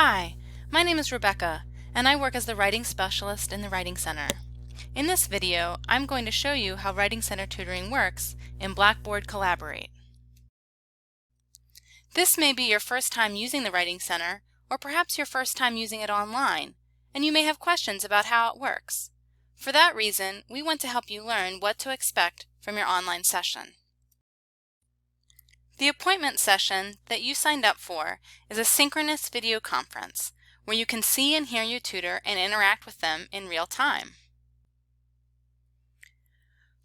Hi, my name is Rebecca, and I work as the Writing Specialist in the Writing Center. In this video, I'm going to show you how Writing Center tutoring works in Blackboard Collaborate. This may be your first time using the Writing Center, or perhaps your first time using it online, and you may have questions about how it works. For that reason, we want to help you learn what to expect from your online session. The appointment session that you signed up for is a synchronous video conference where you can see and hear your tutor and interact with them in real time.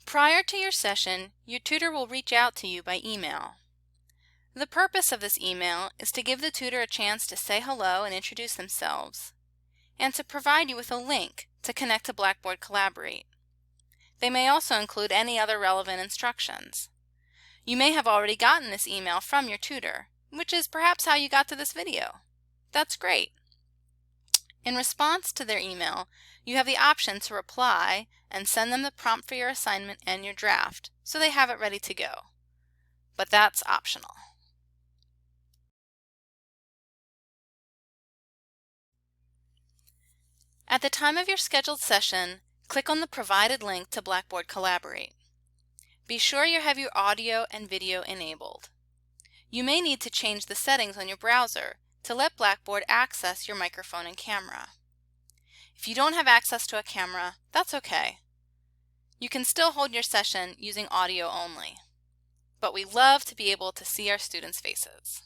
Prior to your session, your tutor will reach out to you by email. The purpose of this email is to give the tutor a chance to say hello and introduce themselves, and to provide you with a link to connect to Blackboard Collaborate. They may also include any other relevant instructions. You may have already gotten this email from your tutor, which is perhaps how you got to this video. That's great. In response to their email, you have the option to reply and send them the prompt for your assignment and your draft, so they have it ready to go. But that's optional. At the time of your scheduled session, click on the provided link to Blackboard Collaborate. Be sure you have your audio and video enabled. You may need to change the settings on your browser to let Blackboard access your microphone and camera. If you don't have access to a camera, that's okay. You can still hold your session using audio only. But we love to be able to see our students' faces.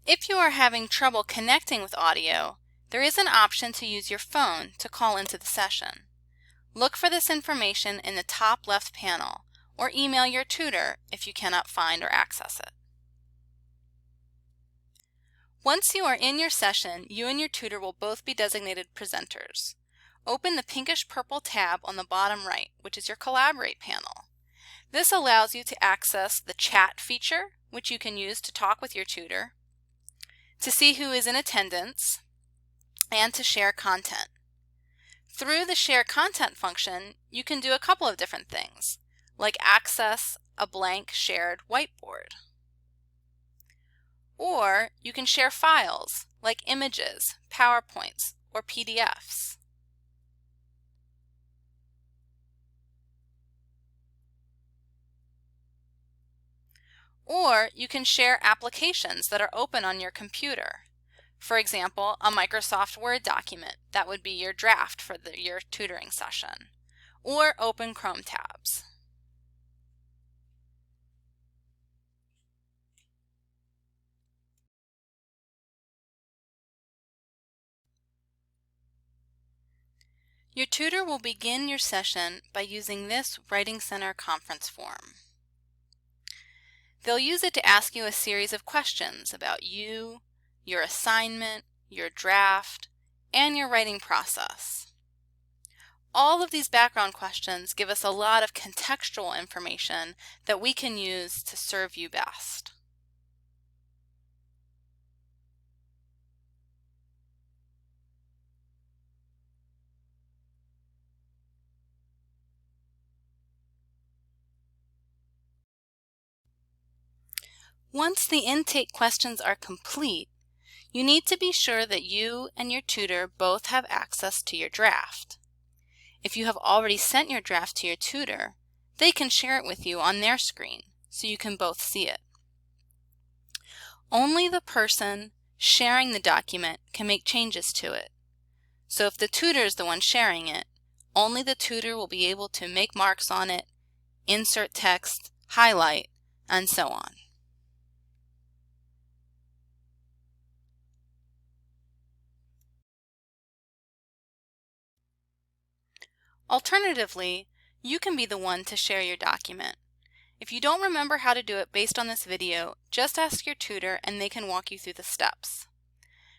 If you are having trouble connecting with audio, there is an option to use your phone to call into the session. Look for this information in the top left panel, or email your tutor if you cannot find or access it. Once you are in your session, you and your tutor will both be designated presenters. Open the pinkish-purple tab on the bottom right, which is your Collaborate panel. This allows you to access the chat feature, which you can use to talk with your tutor, to see who is in attendance, and to share content. Through the Share Content function, you can do a couple of different things, like access a blank shared whiteboard. Or you can share files, like images, PowerPoints, or PDFs. Or you can share applications that are open on your computer. For example, a Microsoft Word document, that would be your draft for your tutoring session, or open Chrome tabs. Your tutor will begin your session by using this Writing Center conference form. They'll use it to ask you a series of questions about you, your assignment, your draft, and your writing process. All of these background questions give us a lot of contextual information that we can use to serve you best. Once the intake questions are complete, you need to be sure that you and your tutor both have access to your draft. If you have already sent your draft to your tutor, they can share it with you on their screen so you can both see it. Only the person sharing the document can make changes to it. So if the tutor is the one sharing it, only the tutor will be able to make marks on it, insert text, highlight, and so on. Alternatively, you can be the one to share your document. If you don't remember how to do it based on this video, just ask your tutor and they can walk you through the steps.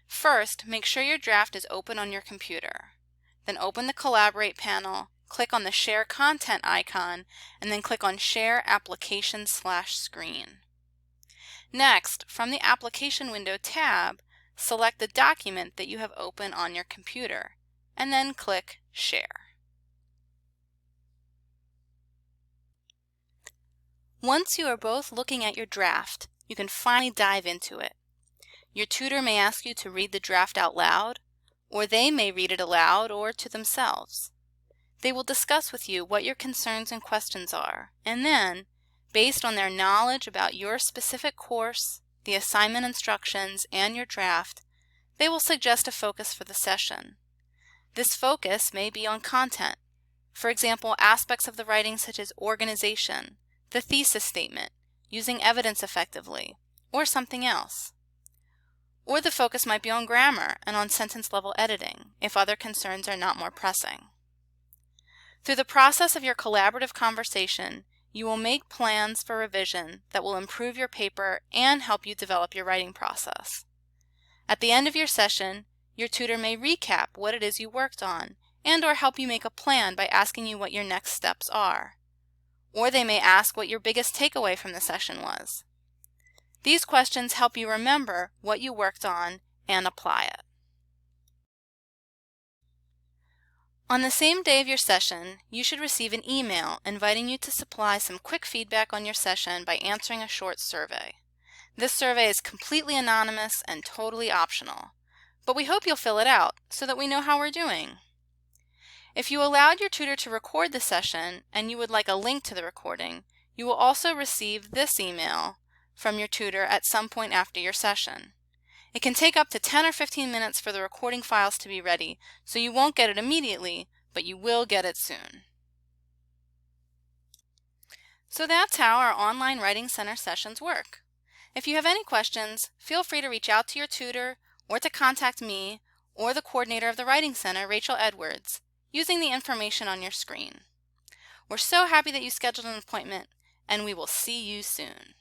First, make sure your draft is open on your computer. Then open the Collaborate panel, click on the Share Content icon, and then click on Share Application/Screen. Next, from the Application Window tab, select the document that you have open on your computer, and then click Share. Once you are both looking at your draft, you can finally dive into it. Your tutor may ask you to read the draft out loud, or they may read it aloud or to themselves. They will discuss with you what your concerns and questions are, and then, based on their knowledge about your specific course, the assignment instructions, and your draft, they will suggest a focus for the session. This focus may be on content, for example, aspects of the writing such as organization, the thesis statement, using evidence effectively, or something else. Or the focus might be on grammar and on sentence level editing, if other concerns are not more pressing. Through the process of your collaborative conversation, you will make plans for revision that will improve your paper and help you develop your writing process. At the end of your session, your tutor may recap what it is you worked on and/or help you make a plan by asking you what your next steps are. Or they may ask what your biggest takeaway from the session was. These questions help you remember what you worked on and apply it. On the same day of your session, you should receive an email inviting you to supply some quick feedback on your session by answering a short survey. This survey is completely anonymous and totally optional, but we hope you'll fill it out so that we know how we're doing. If you allowed your tutor to record the session and you would like a link to the recording, you will also receive this email from your tutor at some point after your session. It can take up to 10 or 15 minutes for the recording files to be ready, so you won't get it immediately, but you will get it soon. So that's how our online Writing Center sessions work. If you have any questions, feel free to reach out to your tutor or to contact me or the coordinator of the Writing Center, Rachel Edwards, using the information on your screen. We're so happy that you scheduled an appointment, and we will see you soon.